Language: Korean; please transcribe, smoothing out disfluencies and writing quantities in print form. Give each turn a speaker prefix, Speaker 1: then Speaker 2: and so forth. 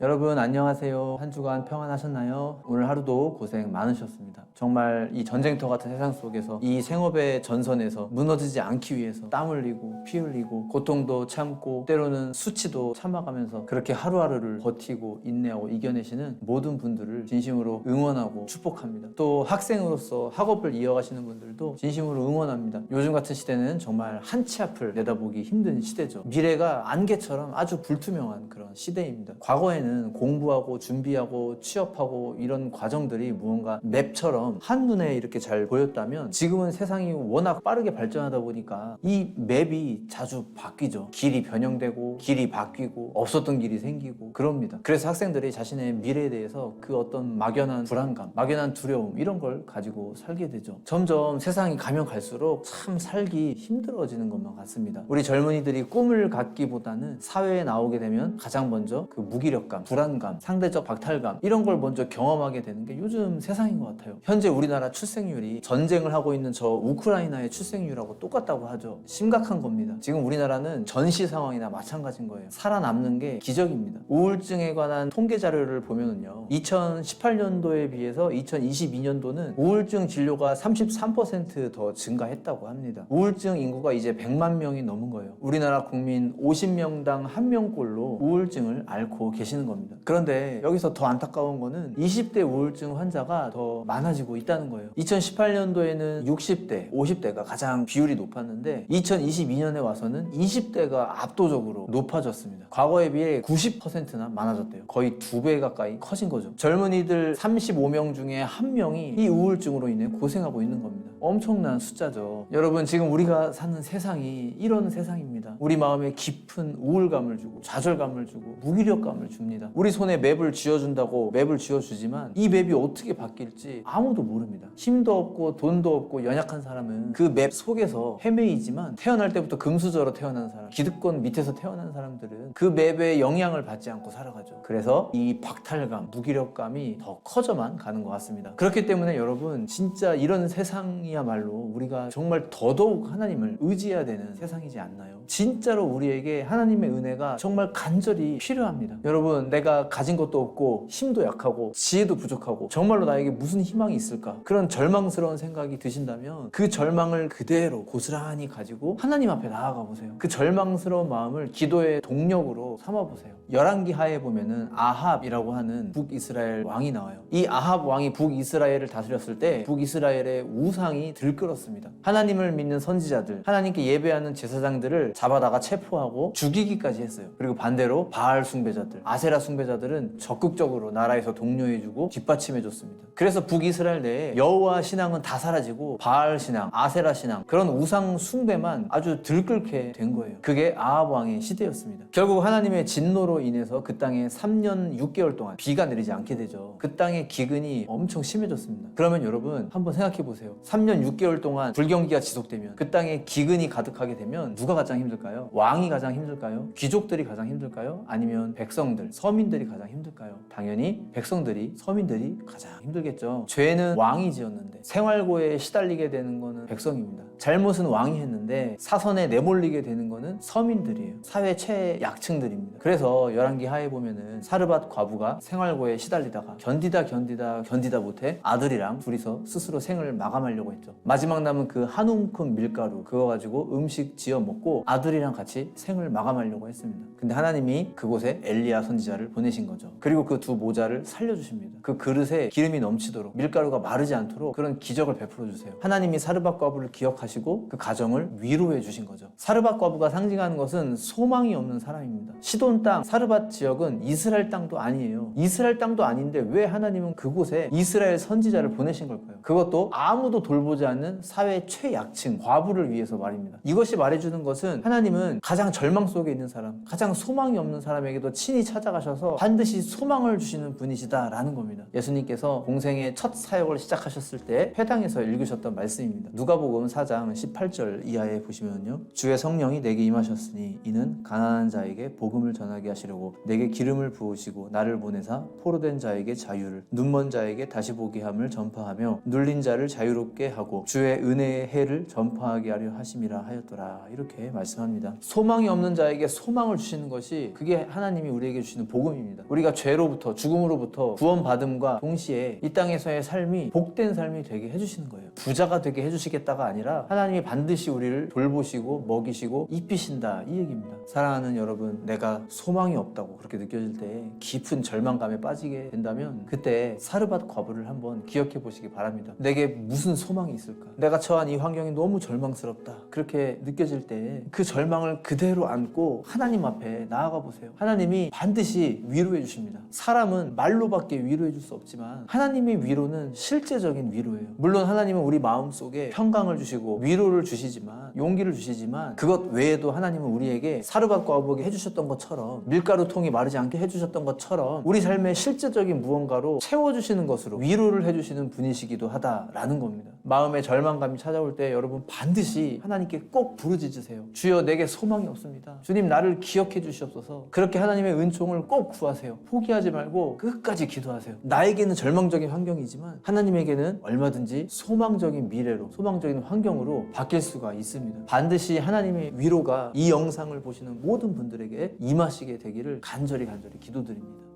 Speaker 1: 여러분 안녕하세요. 한 주간 평안하셨나요? 오늘 하루도 고생 많으셨습니다. 정말 이 전쟁터 같은 세상 속에서 이 생업의 전선에서 무너지지 않기 위해서 땀 흘리고 피 흘리고 고통도 참고 때로는 수치도 참아가면서 그렇게 하루하루를 버티고 인내하고 이겨내시는 모든 분들을 진심으로 응원하고 축복합니다. 또 학생으로서 학업을 이어가시는 분들도 진심으로 응원합니다. 요즘 같은 시대는 정말 한 치 앞을 내다보기 힘든 시대죠. 미래가 안개처럼 아주 불투명한 그런 시대입니다. 과거에는 공부하고 준비하고 취업하고 이런 과정들이 무언가 맵처럼 한눈에 이렇게 잘 보였다면 지금은 세상이 워낙 빠르게 발전하다 보니까 이 맵이 자주 바뀌죠. 길이 변형되고 길이 바뀌고 없었던 길이 생기고 그럽니다. 그래서 학생들이 자신의 미래에 대해서 그 어떤 막연한 불안감, 막연한 두려움 이런 걸 가지고 살게 되죠. 점점 세상이 가면 갈수록 참 살기 힘들어지는 것만 같습니다. 우리 젊은이들이 꿈을 갖기보다는 사회에 나오게 되면 가장 먼저 그 무기력감, 불안감, 상대적 박탈감 이런 걸 먼저 경험하게 되는 게 요즘 세상인 것 같아요. 현재 우리나라 출생률이 전쟁을 하고 있는 저 우크라이나의 출생률하고 똑같다고 하죠. 심각한 겁니다. 지금 우리나라는 전시 상황이나 마찬가지인 거예요. 살아남는 게 기적입니다. 우울증에 관한 통계 자료를 보면은요, 2018년도에 비해서 2022년도는 우울증 진료가 33% 더 증가했다고 합니다. 우울증 인구가 이제 100만 명이 넘은 거예요. 우리나라 국민 50명당 1명꼴로 우울증을 앓고 계시는 겁니다. 그런데 여기서 더 안타까운 거는 20대 우울증 환자가 더 많아지고 있다는 거예요. 2018년도에는 60대, 50대가 가장 비율이 높았는데 2022년에 와서는 20대가 압도적으로 높아졌습니다. 과거에 비해 90%나 많아졌대요. 거의 2배 가까이 커진 거죠. 젊은이들 35명 중에 1명이 이 우울증으로 인해 고생하고 있는 겁니다. 엄청난 숫자죠. 여러분, 지금 우리가 사는 세상이 이런 세상입니다. 우리 마음에 깊은 우울감을 주고 좌절감을 주고 무기력감을 줍니다. 우리 손에 맵을 쥐어준다고 맵을 쥐어주지만 이 맵이 어떻게 바뀔지 아무도 모릅니다. 힘도 없고 돈도 없고 연약한 사람은 그 맵 속에서 헤매이지만 태어날 때부터 금수저로 태어난 사람, 기득권 밑에서 태어난 사람들은 그 맵의 영향을 받지 않고 살아가죠. 그래서 이 박탈감, 무기력감이 더 커져만 가는 것 같습니다. 그렇기 때문에 여러분, 진짜 이런 세상이야말로 우리가 정말 더더욱 하나님을 의지해야 되는 세상이지 않나요? 진짜로 우리에게 하나님의 은혜가 정말 간절히 필요합니다. 여러분, 내가 가진 것도 없고 힘도 약하고 지혜도 부족하고 정말로 나에게 무슨 희망이 있을까? 그런 절망스러운 생각이 드신다면 그 절망을 그대로 고스란히 가지고 하나님 앞에 나아가 보세요. 그 절망스러운 마음을 기도의 동력으로 삼아보세요. 열왕기 하에 보면은 아합이라고 하는 북이스라엘 왕이 나와요. 이 아합 왕이 북이스라엘을 다스렸을 때 북이스라엘의 우상이 들끓었습니다. 하나님을 믿는 선지자들, 하나님께 예배하는 제사장들을 잡아다가 체포하고 죽이기까지 했어요. 그리고 반대로 바알 숭배자들, 아세라 숭배자들은 적극적으로 나라에서 독려해주고 뒷받침해줬습니다. 그래서 북이스라엘 내에 여호와 신앙은 다 사라지고 바알 신앙, 아세라 신앙, 그런 우상 숭배만 아주 들끓게 된 거예요. 그게 아합 왕의 시대였습니다. 결국 하나님의 진노로 인해서 그 땅에 3년 6개월 동안 비가 내리지 않게 되죠. 그 땅의 기근이 엄청 심해졌습니다. 그러면 여러분, 한번 생각해 보세요. 3년 6개월 동안 불경기가 지속되면, 그 땅에 기근이 가득하게 되면 누가 가장 힘들까요? 왕이 가장 힘들까요? 귀족들이 가장 힘들까요? 아니면 백성들, 서민들이 가장 힘들까요? 당연히 백성들이, 서민들이 가장 힘들겠죠. 죄는 왕이 지었는데 생활고에 시달리게 되는 거는 백성입니다. 잘못은 왕이 했는데 사선에 내몰리게 되는 거는 서민들이에요. 사회 최약층들입니다. 그래서 열왕기 하에 보면은 사르밧 과부가 생활고에 시달리다가 견디다 못해 아들이랑 둘이서 스스로 생을 마감하려고 했죠. 마지막 남은 그 한 움큼 밀가루, 그거 가지고 음식 지어 먹고 아들이랑 같이 생을 마감하려고 했습니다. 근데 하나님이 그곳에 엘리야 선지자를 보내신 거죠. 그리고 그 두 모자를 살려주십니다. 그 그릇에 기름이 넘치도록, 밀가루가 마르지 않도록 그런 기적을 베풀어 주세요. 하나님이 사르밧 과부를 기억하시고 그 가정을 위로해 주신 거죠. 사르밧 과부가 상징하는 것은 소망이 없는 사람입니다. 시돈 땅, 사르밧 지역은 이스라엘 땅도 아니에요. 이스라엘 땅도 아닌데 왜 하나님은 그곳에 이스라엘 선지자를 보내신 걸까요? 그것도 아무도 돌보지 않는 사회 최약층, 과부를 위해서 말입니다. 이것이 말해주는 것은 하나님은 가장 절망 속에 있는 사람, 가장 소망이 없는 사람에게도 친히 찾아가셔서 반드시 소망을 주시는 분이시다라는 겁니다. 예수님께서 공생의 첫 사역을 시작하셨을 때 회당에서 읽으셨던 말씀입니다. 누가복음 4장 18절 이하에 보시면요, 주의 성령이 내게 임하셨으니 이는 가난한 자에게 복음을 전하게 하시려고 내게 기름을 부으시고 나를 보내사 포로된 자에게 자유를, 눈먼 자에게 다시 보게 함을 전파하며 눌린 자를 자유롭게 하고 주의 은혜의 해를 전파하게 하려 하심이라 하였더라. 이렇게 말씀합니다. 소망이 없는 자에게 소망을 주시는 것이, 그게 하나님이 우리에게 주시는 복음입니다. 우리가 죄로부터 죽음으로부터 구원받음과 동시에 이 땅에서의 삶이 복된 삶이 되게 해주시는 거예요. 부자가 되게 해주시겠다가 아니라 하나님이 반드시 우리를 돌보시고 먹이시고 입히신다, 이 얘기입니다. 사랑하는 여러분, 내가 소망이 없다고 그렇게 느껴질 때 깊은 절망감에 빠지게 된다면 그때 사르밧 과부를 한번 기억해 보시기 바랍니다. 내게 무슨 소망이 있을까? 내가 처한 이 환경이 너무 절망스럽다, 그렇게 느껴질 때 그 절망을 그대로 안고 하나님 앞에 나아가 보세요. 하나님이 반드시 위로해 주십니다. 사람은 말로밖에 위로해 줄 수 없지만 하나님의 위로는 실제적인 위로예요. 물론 하나님은 우리 마음속에 평강을 주시고 위로를 주시지만, 용기를 주시지만, 그것 외에도 하나님은 우리에게 사르밧 과부에게 해주셨던 것처럼, 밀가루 통이 마르지 않게 해주셨던 것처럼 우리 삶의 실제적인 무언가로 채워주시는 것으로 위로를 해주시는 분이시기도 하다라는 겁니다. 마음의 절망감이 찾아올 때 여러분 반드시 하나님께 꼭 부르짖으세요. 주여, 내게 소망이 없습니다. 주님, 나를 기억해 주시옵소서. 그렇게 하나님의 은총을 꼭 구하세요. 포기하지 말고 끝까지 기도하세요. 나에게는 절망적인 환경이지만 하나님에게는 얼마든지 소망적인 미래로, 소망적인 환경으로 바뀔 수가 있습니다. 반드시 하나님의 위로가 이 영상을 보시는 모든 분들에게 임하시게 되기를 간절히 기도드립니다.